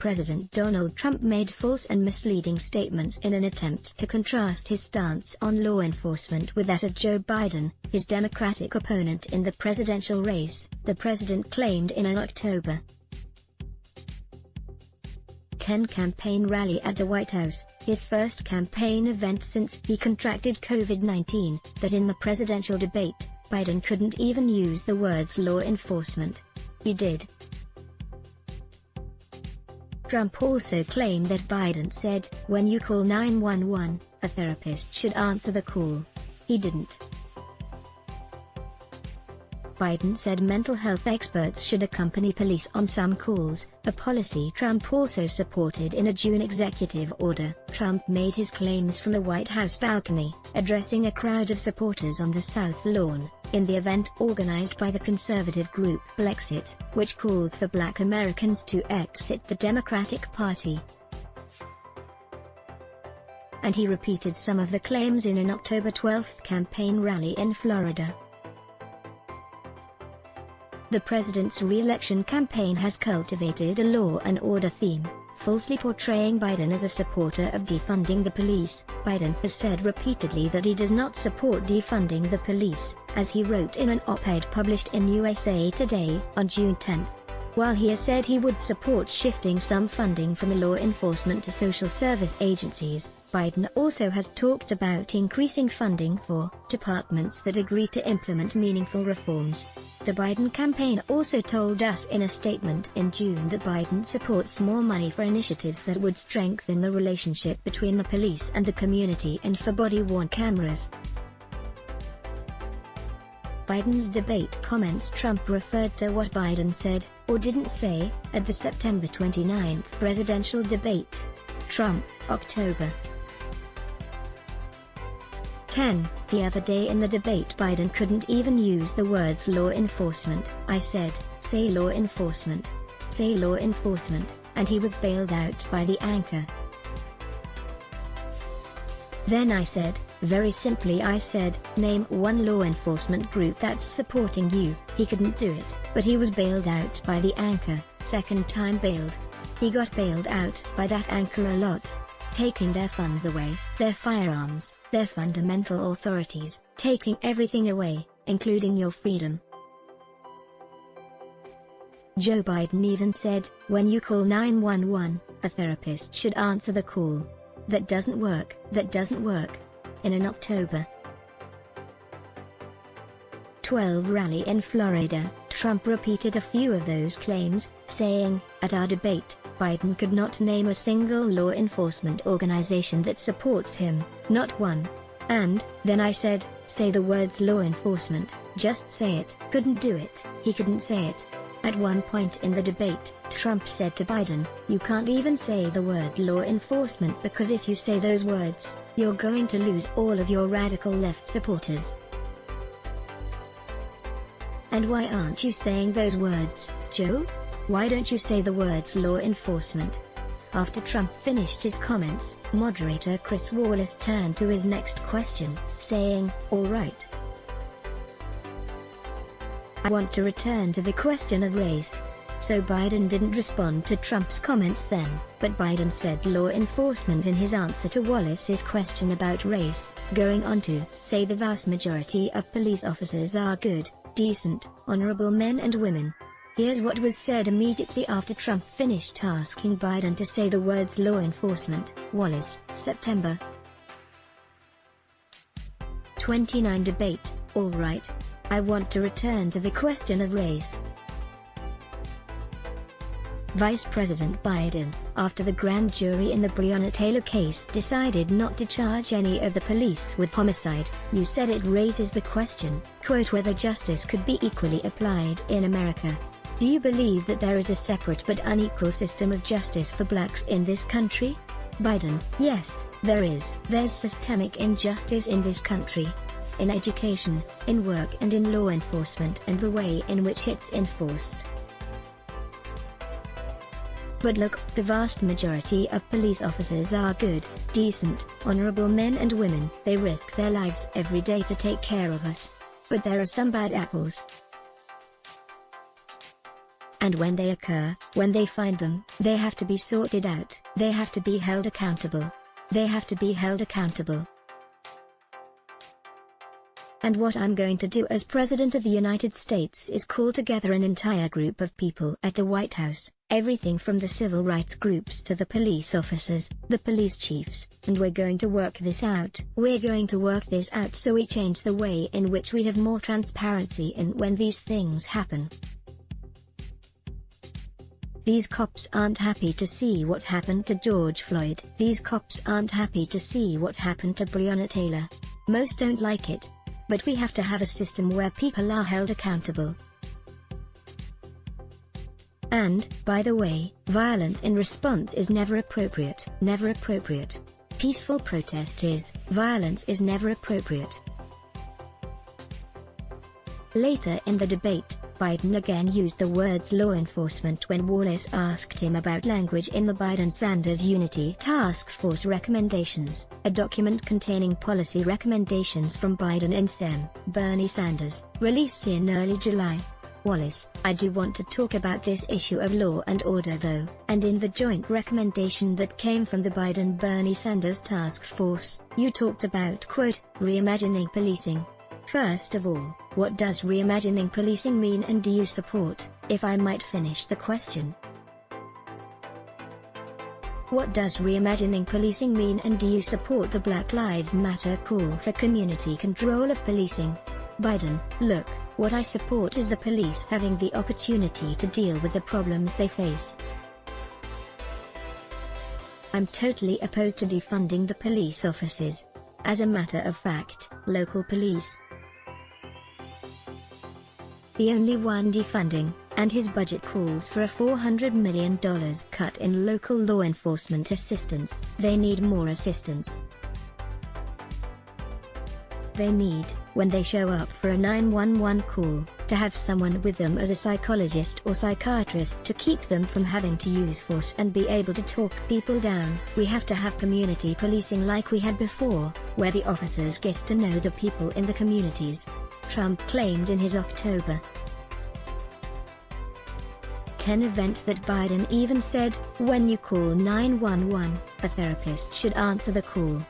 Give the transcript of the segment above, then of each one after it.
President Donald Trump made false and misleading statements in an attempt to contrast his stance on law enforcement with that of Joe Biden, his Democratic opponent in the presidential race, the president claimed in an October 10 campaign rally at the White House, his first campaign event since he contracted COVID-19, that in the presidential debate, Biden couldn't even use the words law enforcement. He did. Trump also claimed that Biden said, "When you call 911, a therapist should answer the call." He didn't. Biden said mental health experts should accompany police on some calls, a policy Trump also supported in a June executive order. Trump made his claims from a White House balcony, addressing a crowd of supporters on the South Lawn, in the event organized by the conservative group Blexit, which calls for Black Americans to exit the Democratic Party. And he repeated some of the claims in an October 12 campaign rally in Florida. The president's re-election campaign has cultivated a law and order theme, falsely portraying Biden as a supporter of defunding the police. Biden has said repeatedly that he does not support defunding the police, as he wrote in an op-ed published in USA Today on June 10. While he has said he would support shifting some funding from law enforcement to social service agencies, Biden also has talked about increasing funding for departments that agree to implement meaningful reforms. The Biden campaign also told us in a statement in June that Biden supports more money for initiatives that would strengthen the relationship between the police and the community and for body-worn cameras. Biden's debate comments. Trump referred to what Biden said, or didn't say, at the September 29 presidential debate. Trump, October 10. The other day in the debate Biden couldn't even use the words law enforcement. I said, "Say law enforcement. Say law enforcement," and he was bailed out by the anchor. Then I said, very simply I said, "Name one law enforcement group that's supporting you." He couldn't do it, but he was bailed out by the anchor. Second time bailed. He got bailed out by that anchor a lot. Taking their funds away, their firearms, their fundamental authorities, taking everything away, including your freedom. Joe Biden even said, "When you call 911, a therapist should answer the call. That doesn't work, that doesn't work." In an October 12 rally in Florida, Trump repeated a few of those claims, saying, "At our debate, Biden could not name a single law enforcement organization that supports him, not one." And then I said, "Say the words law enforcement, just say it." Couldn't do it. He couldn't say it. At one point in the debate, Trump said to Biden, "You can't even say the word law enforcement because if you say those words, you're going to lose all of your radical left supporters." "And why aren't you saying those words, Joe? Why don't you say the words law enforcement?" After Trump finished his comments, moderator Chris Wallace turned to his next question, saying, "All right. I want to return to the question of race." So Biden didn't respond to Trump's comments then, but Biden said law enforcement in his answer to Wallace's question about race, going on to say the vast majority of police officers are good, decent, honorable men and women. Here's what was said immediately after Trump finished asking Biden to say the words law enforcement. Wallace, September 29 debate, "All right. I want to return to the question of race." Vice President Biden, after the grand jury in the Breonna Taylor case decided not to charge any of the police with homicide, "You said it raises the question, quote, whether justice could be equally applied in America. Do you believe that there is a separate but unequal system of justice for blacks in this country?" Biden, "Yes, there is. There's systemic injustice in this country. In education, in work and in law enforcement and the way in which it's enforced. But look, the vast majority of police officers are good, decent, honorable men and women. They risk their lives every day to take care of us. But there are some bad apples. And when they occur, when they find them, they have to be sorted out. They have to be held accountable. They have to be held accountable. And what I'm going to do as President of the United States is call together an entire group of people at the White House, everything from the civil rights groups to the police officers, the police chiefs, and we're going to work this out. We're going to work this out so we change the way in which we have more transparency in when these things happen. These cops aren't happy to see what happened to George Floyd. These cops aren't happy to see what happened to Breonna Taylor. Most don't like it. But we have to have a system where people are held accountable. And, by the way, violence in response is never appropriate. Never appropriate. Peaceful protest is. Violence is never appropriate. Later in the debate, Biden again used the words law enforcement when Wallace asked him about language in the Biden-Sanders Unity Task Force recommendations, a document containing policy recommendations from Biden and Sen. Bernie Sanders, released in early July. Wallace, I do want to talk about this issue of law and order though, and in the joint recommendation that came from the Biden-Bernie Sanders Task Force, you talked about, quote, reimagining policing. First of all, what does reimagining policing mean and do you support, if I might finish the question? What does reimagining policing mean and do you support the Black Lives Matter call for community control of policing? Biden, look, what I support is the police having the opportunity to deal with the problems they face. I'm totally opposed to defunding the police offices. As a matter of fact, local police, the only one defunding, and his budget calls for a $400 million cut in local law enforcement assistance. They need more assistance. They need, when they show up for a 911 call, to have someone with them as a psychologist or psychiatrist to keep them from having to use force and be able to talk people down. We have to have community policing like we had before, where the officers get to know the people in the communities. Trump claimed in his October 10 event that Biden even said, when you call 911, a therapist should answer the call.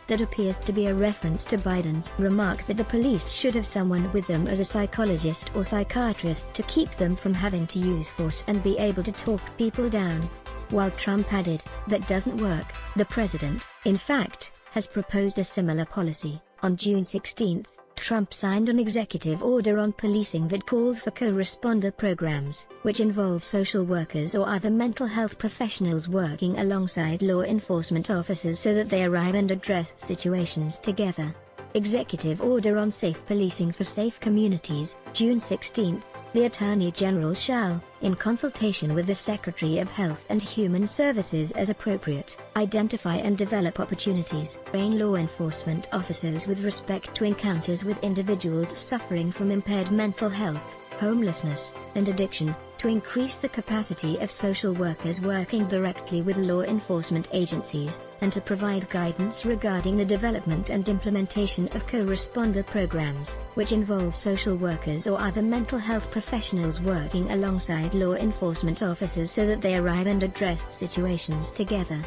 That appears to be a reference to Biden's remark that the police should have someone with them as a psychologist or psychiatrist to keep them from having to use force and be able to talk people down. While Trump added, that doesn't work, the president, in fact, has proposed a similar policy. On June 16, Trump signed an executive order on policing that called for co-responder programs, which involve social workers or other mental health professionals working alongside law enforcement officers so that they arrive and address situations together. Executive Order on Safe Policing for Safe Communities, June 16. The Attorney General shall, in consultation with the Secretary of Health and Human Services as appropriate, identify and develop opportunities, train law enforcement officers with respect to encounters with individuals suffering from impaired mental health, homelessness, and addiction, to increase the capacity of social workers working directly with law enforcement agencies, and to provide guidance regarding the development and implementation of co-responder programs, which involve social workers or other mental health professionals working alongside law enforcement officers so that they arrive and address situations together.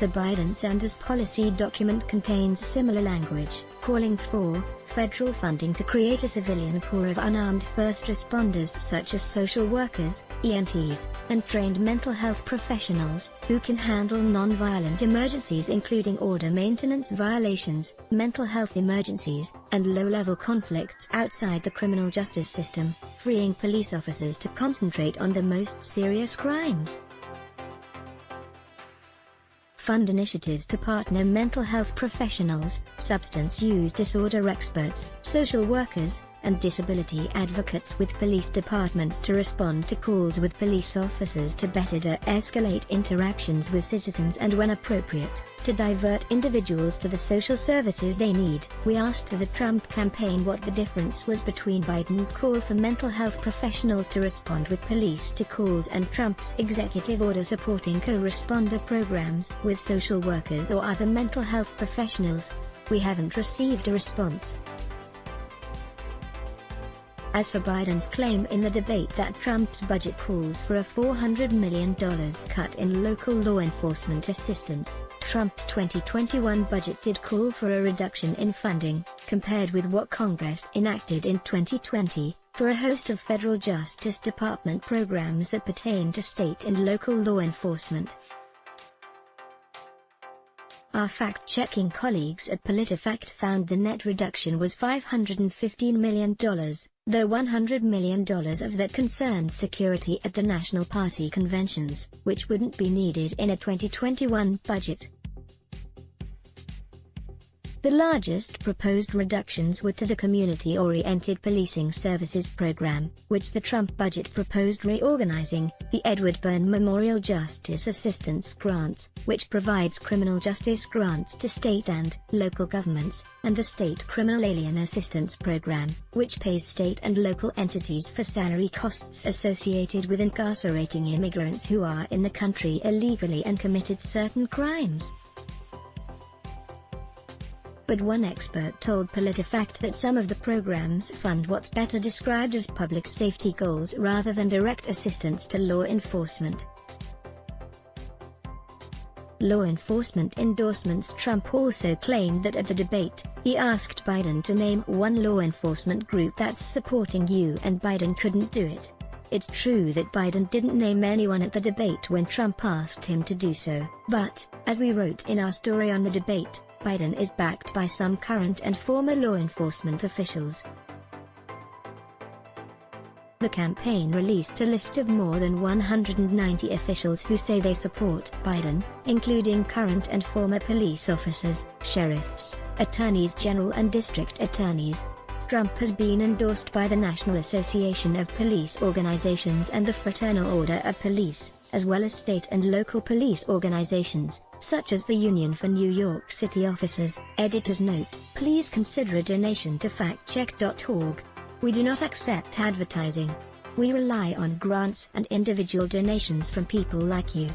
The Biden-Sanders policy document contains similar language, calling for federal funding to create a civilian corps of unarmed first responders such as social workers, EMTs, and trained mental health professionals, who can handle non-violent emergencies including order maintenance violations, mental health emergencies, and low-level conflicts outside the criminal justice system, freeing police officers to concentrate on the most serious crimes. Fund initiatives to partner mental health professionals, substance use disorder experts, social workers, and disability advocates with police departments to respond to calls with police officers to better de-escalate interactions with citizens and when appropriate, to divert individuals to the social services they need. We asked the Trump campaign what the difference was between Biden's call for mental health professionals to respond with police to calls and Trump's executive order supporting co-responder programs with social workers or other mental health professionals. We haven't received a response. As for Biden's claim in the debate that Trump's budget calls for a $400 million cut in local law enforcement assistance, Trump's 2021 budget did call for a reduction in funding, compared with what Congress enacted in 2020, for a host of federal Justice Department programs that pertain to state and local law enforcement. Our fact-checking colleagues at PolitiFact found the net reduction was $515 million, though $100 million of that concerned security at the National Party conventions, which wouldn't be needed in a 2021 budget. The largest proposed reductions were to the Community-Oriented Policing Services Program, which the Trump budget proposed reorganizing, the Edward Byrne Memorial Justice Assistance Grants, which provides criminal justice grants to state and local governments, and the State Criminal Alien Assistance Program, which pays state and local entities for salary costs associated with incarcerating immigrants who are in the country illegally and committed certain crimes. But one expert told PolitiFact that some of the programs fund what's better described as public safety goals rather than direct assistance to law enforcement. Law enforcement endorsements. Trump also claimed that at the debate, he asked Biden to name one law enforcement group that's supporting you, and Biden couldn't do it. It's true that Biden didn't name anyone at the debate when Trump asked him to do so, but, as we wrote in our story on the debate, Biden is backed by some current and former law enforcement officials. The campaign released a list of more than 190 officials who say they support Biden, including current and former police officers, sheriffs, attorneys general and district attorneys. Trump has been endorsed by the National Association of Police Organizations and the Fraternal Order of Police, as well as state and local police organizations, such as the Union for New York City Officers. Editor's note: please consider a donation to factcheck.org. We do not accept advertising. We rely on grants and individual donations from people like you.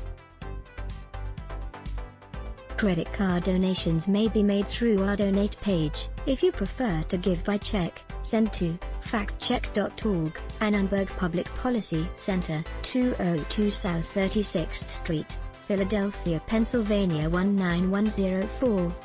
Credit card donations may be made through our donate page. If you prefer to give by check, send to factcheck.org, Annenberg Public Policy Center, 202 South 36th Street, Philadelphia, Pennsylvania 19104.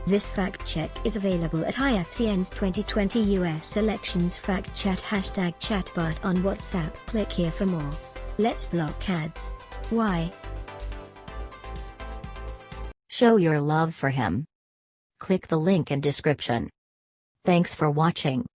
This fact check is available at IFCN's 2020 US Elections Fact Chat #chatbot on WhatsApp. Click here for more. Let's block ads. Why? Show your love for him. Click the link in description. Thanks for watching.